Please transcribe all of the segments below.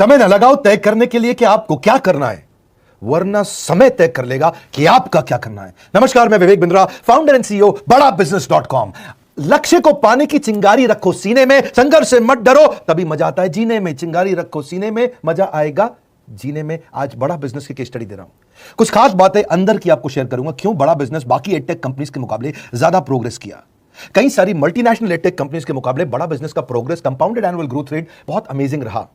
समय न लगाओ तय करने के लिए कि आपको क्या करना है, वरना समय तय कर लेगा कि आपका क्या करना है। नमस्कार, मैं Vivek Bindra, founder and CEO BadaBusiness.com। लक्ष्य को पाने की चिंगारी रखो सीने में, संघर्ष से मत डरो, तभी मजा आता है जीने में। चिंगारी रखो सीने में, मजा आएगा जीने में। आज बड़ा बिजनेस की केस स्टडी दे रहा हूं, कुछ खास बातें अंदर की आपको शेयर करूंगा, क्यों बड़ा बिजनेस बाकी एडटेक कंपनीज के मुकाबले ज्यादा प्रोग्रेस किया। कई सारी मल्टीनेशनल एडटेक कंपनीज के मुकाबले बड़ा बिजनेस का progress, compounded annual growth rate बहुत अमेजिंग रहा।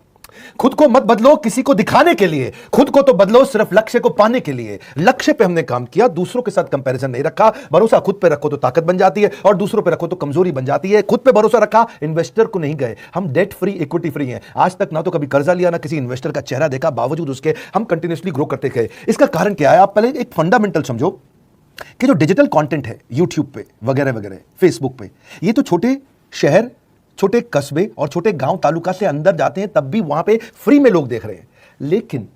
खुद को मत बदलो किसी को दिखाने के लिए, खुद को तो बदलो सिर्फ लक्ष्य को पाने के लिए। लक्ष्य पे हमने काम किया, दूसरों के साथ कंपैरिजन नहीं रखा। भरोसा खुद पे रखो तो ताकत बन जाती है, और दूसरों पे रखो तो कमजोरी बन जाती है। खुद पे भरोसा रखा, इन्वेस्टर को नहीं गए। हम डेट फ्री, इक्विटी फ्री हैं। आज तक ना तो कभी कर्जा लिया, ना किसी इन्वेस्टर का चेहरा देखा, बावजूद उसके हम कंटिन्यूअसली ग्रो करते गए। इसका कारण क्या है? आप पहले एक फंडामेंटल समझो कि जो डिजिटल कंटेंट है यूट्यूब पे वगैरह वगैरह, फेसबुक पे, ये तो छोटे शहर, छोटे कस्बे और छोटे गांव तालुका से अंदर जाते हैं, तब भी वहां पे फ्री में लोग देख रहे हैं। लेकिन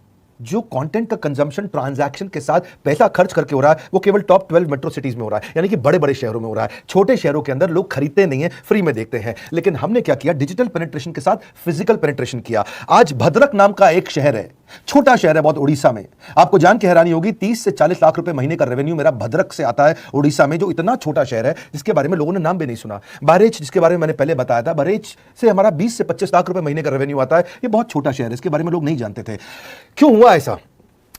जो कंटेंट का कंजम्पशन ट्रांजैक्शन के साथ पैसा खर्च करके हो रहा है, वो केवल टॉप 12 मेट्रो सिटीज में हो रहा है, यानी कि बड़े बड़े शहरों में हो रहा है। छोटे शहरों के अंदर लोग खरीदते नहीं है, फ्री में देखते हैं। लेकिन हमने क्या किया? डिजिटल पेनिट्रेशन के साथ फिजिकल पेनिट्रेशन किया। आज भद्रक नाम का एक शहर है, छोटा शहर है बहुत, उड़ीसा में। आपको जान के हैरानी होगी, 30 से 40 लाख रुपए महीने का रेवेन्यू मेरा भद्रक से आता है, उड़ीसा में, जो इतना छोटा शहर है जिसके बारे में लोगों ने नाम भी नहीं सुना। बहरेच, जिसके बारे में मैंने पहले बताया था, बहरेच से हमारा 20 से 25 लाख रुपए महीने का रेवेन्यू आता है। ये बहुत छोटा शहर है, इसके बारे में लोग नहीं जानते थे। क्यों हुआ ऐसा?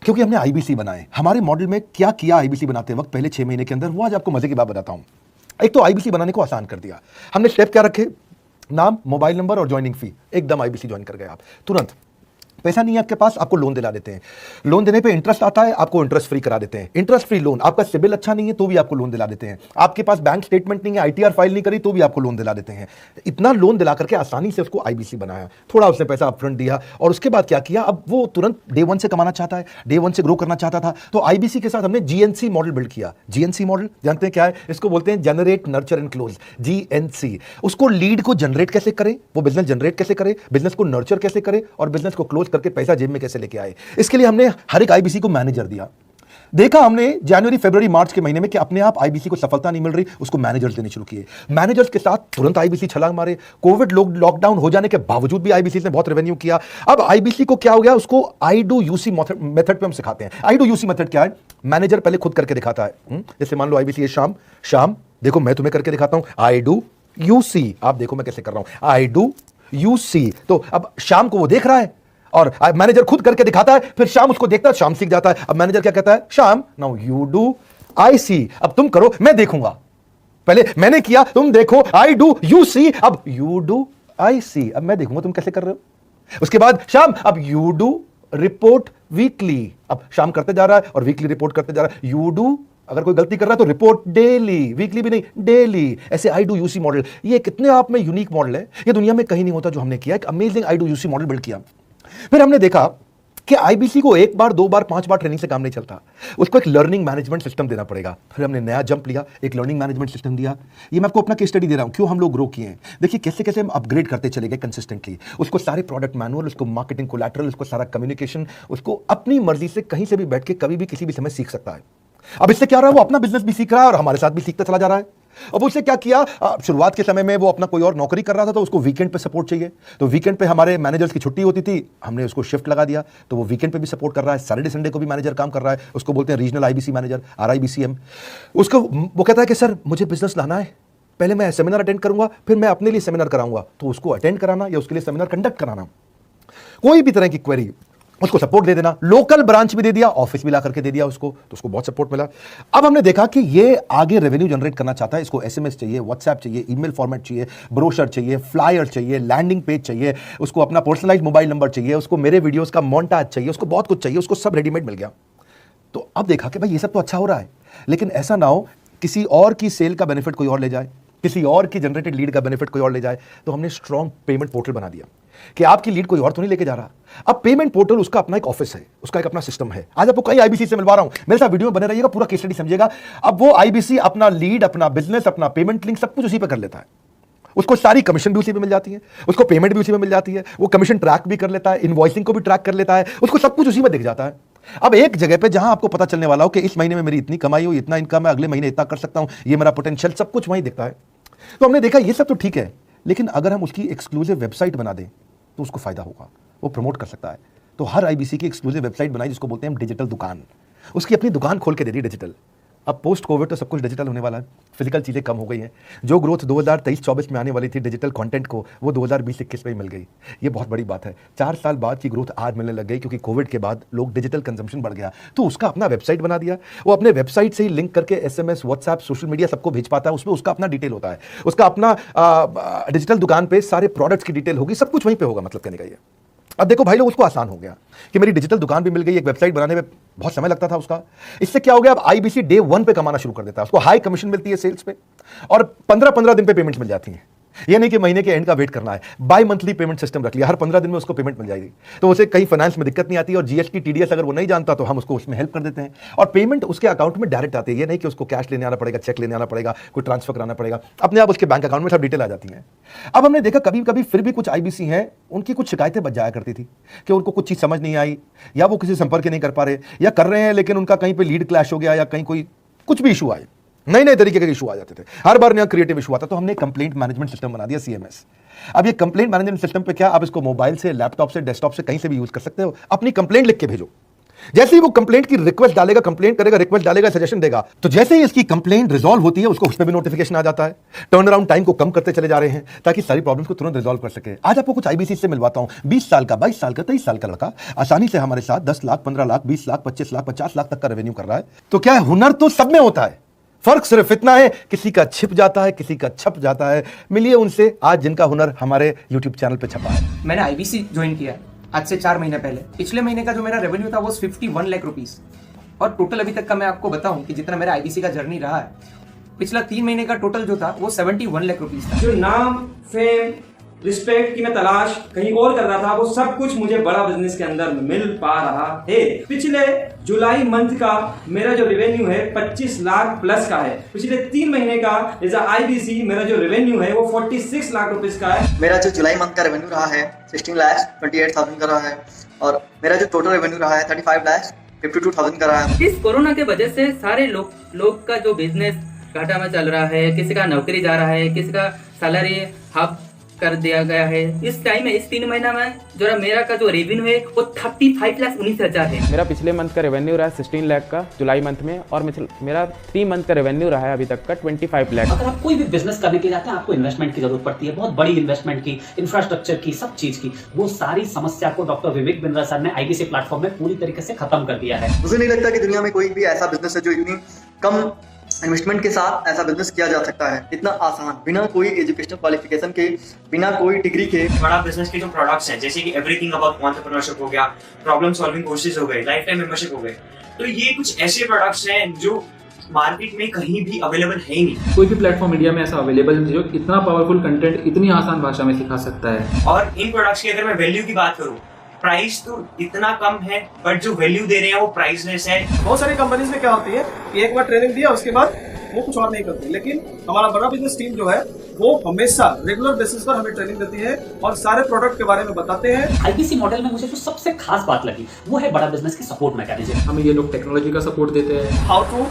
क्योंकि हमने आईबीसी बनाए। हमारे मॉडल में क्या किया आईबीसी बनाते वक्त पहले 6 महीने के अंदर, वो आज आपको मजे की बात बताता हूं। एक तो आईबीसी बनाने को आसान कर दिया हमने। स्टेप क्या रखे? नाम, मोबाइल नंबर और ज्वाइनिंग फी, एकदम आईबीसी ज्वाइन कर गए आप तुरंत। पैसा नहीं है आपके पास, आपको लोन दिला देते हैं। लोन देने पे इंटरेस्ट आता है, आपको इंटरेस्ट फ्री करा देते हैं। Interest free loan. आपका सिबिल अच्छा नहीं है तो भी आपको लोन दिला देते हैं। आपके पास बैंक स्टेटमेंट नहीं है, आईटीआर फाइल नहीं करी तो भी आपको लोन दिला देते हैं। इतना लोन दिला करके आसानी से उसको आईबीसी बनाया। थोड़ा उसने पैसा अपफ्रंट दिया, और उसके बाद क्या किया? अब वो तुरंत डे 1 से कमाना चाहता है, डे 1 से ग्रो करना चाहता था। तो आईबीसी के साथ हमने जीएनसी मॉडल बिल्ड किया। जीएनसी मॉडल जानते हैं क्या है? इसको बोलते हैं generate, nurture and close, GNC. उसको लीड को जनरेट कैसे करे, वो बिजनेस जनरेट कैसे करे, बिजनेस को नर्चर कैसे करे, और बिजनेस को क्लोज करके पैसा जेब में कैसे लेके आए। इसके लिए हमने हर एक आईबीसी को मैनेजर दिया। देखा हमने जनवरी, फरवरी, मार्च के महीने में कि अपने आप आईबीसी को सफलता नहीं मिल रही, उसको मैनेजर्स देने शुरू किए। मैनेजर्स के साथ तुरंत आईबीसी छलांग मारे। कोविड लॉकडाउन हो जाने के बावजूद भी आईबीसी ने बहुत रेवेन्यू किया। अब आईबीसी को क्या हो गया? उसको आई डू यूसी मेथड पे हम सिखाते हैं। आई डू यूसी मेथड क्या है? मैनेजर पहले खुद करके दिखाता है। जैसे मान लो आईबीसी है शाम, देखो मैं तुम्हें करके दिखाता हूं, आई डू यूसी, आप देखो मैं कैसे कर रहा हूं, आई डू यूसी। तो अब शाम को वो देख रहा है, और मैनेजर खुद करके दिखाता है, फिर शाम उसको देखता है, शाम सीख जाता है। अब मैनेजर क्या कहता है? शाम, नाउ यू डू, आई सी, अब तुम करो, मैं देखूंगा। पहले मैंने किया, तुम देखो, आई डू, यू सी, अब यू डू, आई सी, अब मैं देखूंगा तुम कैसे कर रहे हो। उसके बाद शाम, अब यू डू रिपोर्ट वीकली, अब शाम करते जा रहा है और वीकली रिपोर्ट करते जा रहा है। यू डू, अगर कोई गलती कर रहा है तो रिपोर्ट डेली, वीकली भी नहीं, डेली। ऐसे आई डू यूसी मॉडल, ये कितने आप में यूनिक मॉडल है, ये दुनिया में कहीं नहीं होता जो हमने किया। एक amazing I do UC model build किया। फिर हमने देखा कि आईबीसी को 1 बार, 2 बार, 5 बार ट्रेनिंग से काम नहीं चलता, उसको एक लर्निंग मैनेजमेंट सिस्टम देना पड़ेगा। फिर हमने नया जंप लिया, एक लर्निंग मैनेजमेंट सिस्टम दिया। ये मैं आपको अपना केस स्टडी दे रहा हूं, क्यों हम लोग ग्रो किए हैं। देखिए कैसे कैसे हम अपग्रेड करते चले गए कंसिस्टेंटली। उसको सारे प्रोडक्ट मैनुअल, उसको मार्केटिंग कोलैटरल, उसको सारा कम्युनिकेशन, उसको अपनी मर्जी से कहीं से भी बैठ के कभी भी किसी भी समय सीख सकता है। अब इससे क्या रहा है? वो अपना बिजनेस भी सीख रहा है और हमारे साथ भी सीखता चला जा रहा है। अब उससे क्या किया? शुरुआत के समय में वो अपना कोई और नौकरी कर रहा था, तो उसको वीकेंड पे सपोर्ट चाहिए। तो वीकेंड पे हमारे मैनेजर्स की छुट्टी होती थी, हमने उसको शिफ्ट लगा दिया, तो वो वीकेंड पे भी सपोर्ट कर रहा है। सैटरडे संडे को भी मैनेजर काम कर रहा है, उसको बोलते हैं रीजनल आईबीसी मैनेजर, आरआईबीसीएम। उसको वो कहता है कि सर मुझे बिजनेस लाना है, पहले मैं सेमिनार अटेंड करूंगा, फिर मैं अपने लिए सेमिनार कराऊंगा। तो उसको अटेंड कराना या उसके लिए सेमिनार कंडक्ट कराना, कोई भी तरह की क्वेरी, उसको सपोर्ट दे देना। लोकल ब्रांच भी दे दिया, ऑफिस भी ला करके दे दिया उसको, तो उसको बहुत सपोर्ट मिला। अब हमने देखा कि ये आगे रेवेन्यू जनरेट करना चाहता है, इसको एसएमएस चाहिए, व्हाट्सएप चाहिए, ईमेल फॉर्मेट चाहिए, ब्रोशर चाहिए, फ्लायर चाहिए, लैंडिंग पेज चाहिए, उसको अपना पर्सनलाइज्ड मोबाइल नंबर चाहिए, उसको मेरे वीडियोस का मोन्टाज चाहिए, उसको बहुत कुछ चाहिए, उसको सब रेडीमेड मिल गया। तो अब देखा कि भाई ये सब तो अच्छा हो रहा है, लेकिन ऐसा ना हो किसी और की सेल का बेनिफिट कोई और ले जाए, किसी और की जनरेटेड लीड का बेनिफिट कोई और ले जाए। तो हमने स्ट्रॉन्ग पेमेंट पोर्टल बना दिया कि आपकी लीड कोई और तो नहीं लेके जा रहा। अब पेमेंट पोर्टल, उसका अपना एक ऑफिस है, उसका एक अपना सिस्टम है। आज आपको कई आईबीसी से मिलवा रहा हूं, मेरे साथ वीडियो में बने रहिएगा, पूरा केस स्टडी समझिएगा। अब वो आईबीसी अपना लीड, अपना बिजनेस, अपना पेमेंट लिंक सब कुछ उसी पे कर लेता है। उसको सारी कमीशन भी उसी पे मिल जाती है, उसको पेमेंट भी उसी में मिल जाती है, वो कमीशन ट्रैक भी कर लेता है, इनवॉइसिंग को भी ट्रैक कर लेता है, उसको सब कुछ उसी में दिख जाता है। अब एक जगह पे जहां आपको पता चलने वाला हो कि इस महीने में मेरी इतनी कमाई हो, इतना इनकम है, अगले महीने इतना कर सकता हूं, ये मेरा पोटेंशियल, सब कुछ वहीं दिखता है। तो हमने देखा ये सब तो ठीक है, लेकिन अगर हम उसकी एक्सक्लूसिव वेबसाइट बना दें तो उसको फायदा होगा। वो प्रमोट कर सकता है। तो हर आईबीसी की एक्सक्लूसिव वेबसाइट बनाई जिसको बोलते हैं हम डिजिटल दुकान, उसकी अपनी दुकान खोल के दे दी डिजिटल। अब पोस्ट कोविड तो सब कुछ डिजिटल होने वाला है, फिजिकल चीज़ें कम हो गई हैं। जो ग्रोथ 2023-24 में आने वाली थी डिजिटल कंटेंट को, वो 2020-21 में ही मिल गई। ये बहुत बड़ी बात है। 4 साल बाद की ग्रोथ आज मिलने लग गई क्योंकि कोविड के बाद लोग डिजिटल कंजम्पशन बढ़ गया, तो उसका अपना वेबसाइट बना दिया। वो अपने वेबसाइट से ही लिंक करके SMS, व्हाट्सएप, सोशल मीडिया सबको भेज पाता है। उसमें उसका अपना डिटेल होता है, उसका अपना डिजिटल दुकान पे सारे प्रोडक्ट्स की डिटेल होगी, सब कुछ वहीं पे होगा। मतलब कहने का ये, अब देखो भाई लोग, उसको आसान हो गया कि मेरी डिजिटल दुकान भी मिल गई। एक वेबसाइट बनाने में बहुत समय लगता था उसका। इससे क्या हो गया, अब आईबीसी डे 1 पे कमाना शुरू कर देता है। उसको हाई कमीशन मिलती है सेल्स पे, और 15-15 दिन पे पेमेंट्स मिल जाती हैं। ये नहीं कि महीने के एंड का वेट करना है, बाई मंथली पेमेंट सिस्टम रख लिया, हर 15 दिन में उसको पेमेंट मिल जाएगी। तो उसे कहीं फाइनेंस में दिक्कत नहीं आती, और जीएसटी TDS अगर वो नहीं जानता तो हम उसको उसमें हेल्प कर देते हैं, और पेमेंट उसके अकाउंट में डायरेक्ट आती है। ये नहीं कि उसको कैश लेने आना पड़ेगा, चेक लेने आना पड़ेगा, कोई ट्रांसफर कराना पड़ेगा, अपने आप उसके बैंक अकाउंट में सब डिटेल आ जाती है। अब हमने देखा कभी कभी फिर भी कुछ आईबीसी हैं, उनकी कुछ शिकायतें बच जाया करती थी कि उनको कुछ चीज़ समझ नहीं आई, या वो किसी संपर्क नहीं कर पा रहे, या कर रहे हैं लेकिन उनका कहीं पे लीड क्लैश हो गया, या कहीं कोई कुछ भी इशू आए, नए नए तरीके के इशू आ जाते थे, हर बार नया क्रिएटिव इशू आता। तो हमने कंप्लेंट मैनेजमेंट सिस्टम बना दिया, CMS। अब ये कंप्लेंट मैनेजमेंट सिस्टम पे क्या, आप इसको मोबाइल से, लैपटॉप से, डेस्कटॉप से, कहीं से भी यूज कर सकते हो। अपनी कंप्लेंट लिख के भेजो, जैसे ही वो कंप्लेंट की रिक्वेस्ट डालेगा, कंप्लेंट करेगा, रिक्वेस्ट डालेगा, सजेशन देगा, तो जैसे ही इसकी कंप्लेंट रिजॉल्व होती है उसको उस पर भी नोटिफिकेशन आ जाता है। टर्न अराउंड टाइम को कम करते चले जा रहे हैं ताकि सारी प्रॉब्लम्स को तुरंत रिजॉल्व कर सके। आज आपको कुछ आईबीसी से मिलवाता हूं, 20 साल का, 22 साल का, 23 साल का लड़का आसानी से हमारे साथ 10 लाख, 15 लाख, 20 लाख, 25 लाख, 50 लाख तक का रेवेन्यू कर रहा है। तो क्या है, हुनर तो सब में होता है, फर्क सिर्फ इतना है किसी का छिप जाता है, किसी का छप जाता है। मिलिए उनसे आज जिनका हुनर हमारे YouTube चैनल पे छपा है। मैंने आईबीसी ज्वाइन किया आज से 4 महीने पहले। पिछले महीने का जो मेरा रेवेन्यू था वो 51 लाख रुपीस, और टोटल अभी तक का मैं आपको बताऊं कि जितना मेरा आईबीसी का जर्नी रहा है, पिछला 3 महीने का टोटल जो था वो 71 लाख रुपीस था। जो नाम, फेम, रिस्पेक्ट की मैं तलाश कहीं और कर रहा था, वो सब कुछ मुझे बड़ा बिजनेस के अंदर मिल पा रहा है। पिछले जुलाई मंथ का मेरा जो रेवेन्यू है 25 लाख प्लस का है। पिछले 3 महीने का एज आईबीसी मेरा जो रेवेन्यू है वो 46 लाख रुपीस का है। मेरा जो जुलाई मंथ का रेवेन्यू रहा है 16,28,000 का रहा है, और मेरा जो टोटल रेवेन्यू रहा है 35,52,000 का रहा है। इस कोरोना के वजह से सारे लोग का जो बिजनेस घाटा में चल रहा है, किसी का नौकरी जा रहा है, किसी का सैलरी हाफ कर दिया गया है। इस टाइम में, इस 3 महीना में जो मेरा का जो रेवेन्यू है वो 35,19,000 है। मेरा पिछले मंथ का रेवेन्यू रहा है 16 लाख का जुलाई मंथ में, और मेरा 3 मंथ का रेवेन्यू रहा है अभी तक का 25 लाख। अगर आप कोई भी बिजनेस करने के लिए जाते हैं, आपको इन्वेस्टमेंट की जरूरत पड़ती है, बहुत बड़ी इन्वेस्टमेंट की, इंफ्रास्ट्रक्चर की, सब चीज की। वो सारी समस्या को डॉक्टर विवेक बिंद्रा सर ने आईबीसी प्लेटफॉर्म में पूरी तरीके से खत्म कर दिया है। मुझे नहीं लगता कि दुनिया में कोई भी ऐसा बिजनेस है जो इतनी कम इन्वेस्टमेंट के साथ ऐसा बिजनेस किया जा सकता है, इतना आसान, बिना कोई एजुकेशनल क्वालिफिकेशन के, बिना कोई डिग्री के। बड़ा बिजनेस के जो प्रोडक्ट्स हैं, जैसे कि एवरीथिंग अबाउट एंटरप्रेन्योरशिप हो गया, प्रॉब्लम सॉल्विंग कोर्सेज हो गए, लाइफ टाइम मेंबरशिप हो गए, तो ये कुछ ऐसे प्रोडक्ट्स हैं जो मार्केट में कहीं भी अवेलेबल है ही नहीं। कोई भी प्लेटफॉर्म इंडिया में ऐसा अवेलेबल नहीं जो इतना पावरफुल कंटेंट इतनी आसान भाषा में सिखा सकता है। और इन प्रोडक्ट्स की अगर मैं वैल्यू की बात करूं, प्राइस तो इतना कम है, बट जो वैल्यू दे रहे हैं वो प्राइसलेस है। बहुत सारी कंपनीज में क्या होती है कि एक बार ट्रेनिंग दिया उसके बाद वो कुछ और नहीं करते, लेकिन हमारा बड़ा बिजनेस टीम जो है वो हमेशा रेगुलर बेसिस पर हमें ट्रेनिंग देती है और सारे प्रोडक्ट के बारे में बताते हैं। आईबीसी मॉडल में मुझे जो सबसे खास बात लगी वो है बड़ा बिजनेस की सपोर्ट मैकेनिज्म। हमें ये लोग टेक्नोलॉजी का सपोर्ट देते हैं। How to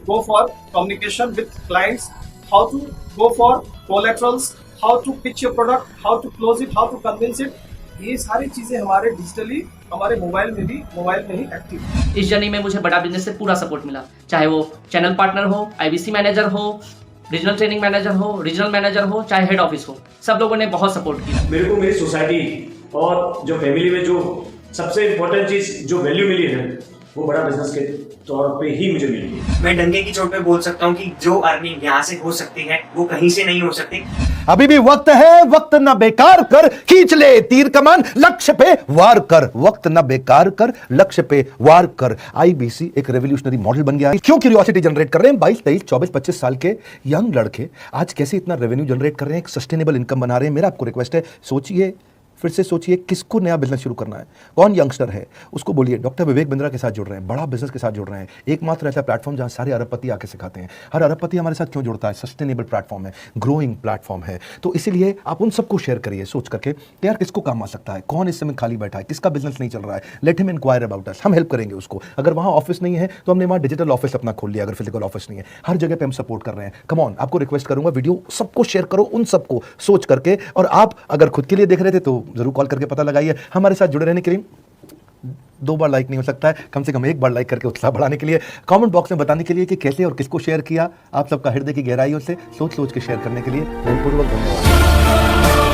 go for communication with clients, how to go for collaterals, how to pitch your product, how to close it, how to convince it, ये सारी चीजें हमारे डिजिटली हमारे मोबाइल में ही एक्टिव है। इस जर्नी में मुझे बड़ा बिजनेस से पूरा सपोर्ट मिला, चाहे वो चैनल पार्टनर हो, आईबीसी मैनेजर हो, रीजनल ट्रेनिंग मैनेजर हो, रीजनल मैनेजर हो, चाहे हेड ऑफिस हो, सब लोगों ने बहुत सपोर्ट किया। मेरे को मेरी सोसाइटी और जो फैमिली में जो सबसे इम्पोर्टेंट चीज जो वैल्यू मिली है वो बड़ा बिजनेस के तौर पे ही मुझे मिली है। मैं डंके की चोट पे बोल सकता हूँ कि जो अर्निंग यहाँ से हो सकती है वो कहीं से नहीं हो सकती। अभी भी वक्त है, वक्त न बेकार कर, खींच ले तीर कमान, लक्ष्य पे वार कर। वक्त न बेकार कर, लक्ष्य पे वार कर। आईबीसी एक रेवोल्यूशनरी मॉडल बन गया है। क्यों क्यूरियोसिटी जनरेट कर रहे हैं 22, 23, 24, 25 साल के यंग लड़के आज कैसे इतना रेवेन्यू जनरेट कर रहे हैं, एक सस्टेनेबल इनकम बना रहे हैं। मेरा आपको रिक्वेस्ट है, सोचिए, फिर से सोचिए किसको नया बिजनेस शुरू करना है, कौन यंगस्टर है, उसको बोलिए डॉक्टर विवेक बिंद्रा के साथ जुड़ रहे हैं, बड़ा बिजनेस के साथ जुड़ रहे हैं। एकमात्र ऐसा प्लेटफॉर्म जहां सारे अरबपति आके सिखाते हैं। हर अरबपति हमारे साथ क्यों जुड़ता है? सस्टेनेबल प्लेटफॉर्म है, ग्रोइंग प्लेटफॉर्म है। तो इसीलिए आप उन सबको शेयर करिए सोच करके कि यार किसको काम आ सकता है, कौन इस समय खाली बैठा है, किसका बिजनेस नहीं चल रहा है, let him inquire about us, हम हेल्प करेंगे उसको। अगर वहाँ ऑफिस नहीं है तो हमने वहाँ डिजिटल ऑफिस अपना खोल लिया, अगर फिजिकल ऑफिस नहीं है, हर जगह पे हम सपोर्ट कर रहे हैं। कम ऑन, आपको रिक्वेस्ट करूंगा वीडियो सबको शेयर करो, उन सबको सोच करके। और आप अगर खुद के लिए देख रहे थे तो जरूर कॉल करके पता लगाइए। हमारे साथ जुड़े रहने के लिए 2 बार लाइक नहीं हो सकता है, कम से कम 1 बार लाइक करके उत्साह बढ़ाने के लिए, कमेंट बॉक्स में बताने के लिए कि कैसे और किसको शेयर किया, आप सबका हृदय की गहराइयों से सोच सोच के शेयर करने के लिए मनपूर्वक धन्यवाद।